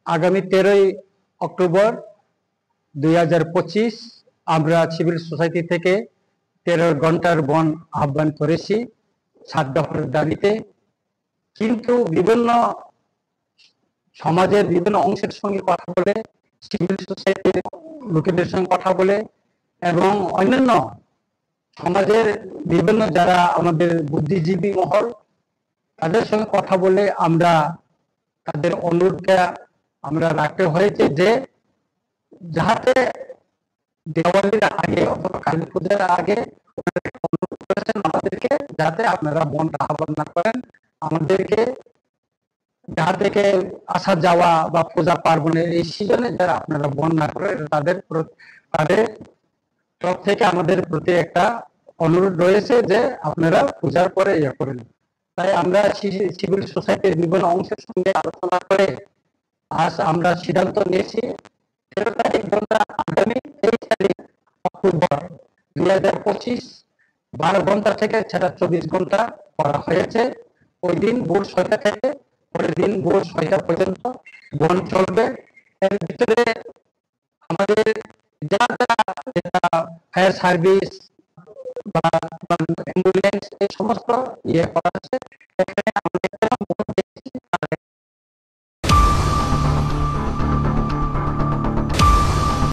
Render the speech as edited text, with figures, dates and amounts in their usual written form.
আগামী 13ই অক্টোবর 2025 আমরা civil society থেকে 13 ঘন্টার বন আহ্বান করেছি 7 দফার দাবিতে। কিন্তু বিভিন্ন সমাজের বিভিন্ন অংশের সঙ্গে কথা বলে, সিভিল সোসাইটির লোকেদের সঙ্গে কথা বলে এবং অন্যান্য সমাজের বিভিন্ন যারা আমাদের বুদ্ধিজীবী মহল তাদের সঙ্গে কথা বলে আমরা তাদের অনুরোধটা আমরা রাখতে হয়েছে যে যাতে দেওয়ালির আগে অথবা কালী পূজার আগে অনুরোধ করেছেন আমাদেরকে যাতে আপনারা বন আহ্বান না করেন, আমাদেরকে যাহা থেকে আসা যাওয়া বা পূজা পার্বণের এই সিজনে যারা আপনারা বন না করে তাদের তরফ থেকে আমাদের প্রতি একটা অনুরোধ রয়েছে যে আপনারা পূজার পরে ইয়ে করেন। তাই আমরা সিভিল সোসাইটির বিভিন্ন অংশের সঙ্গে আলোচনা করে আজ আমরা সিদ্ধান্ত নিয়েছি 13 তারিখ আগামী 23 তারিখ অক্টোবর 2025 12 ঘন্টা থেকে সেটা 24 ঘন্টা করা হয়েছে। ওই দিন ভোর 6টা থেকে পরের দিন ভোর 6টা পর্যন্ত বন চলবে। এর ভিতরে আমাদের যারা ফায়ার সার্ভিস বা অ্যাম্বুলেন্স এই সমস্ত ইয়ে করা আছে। এখানে আমাদের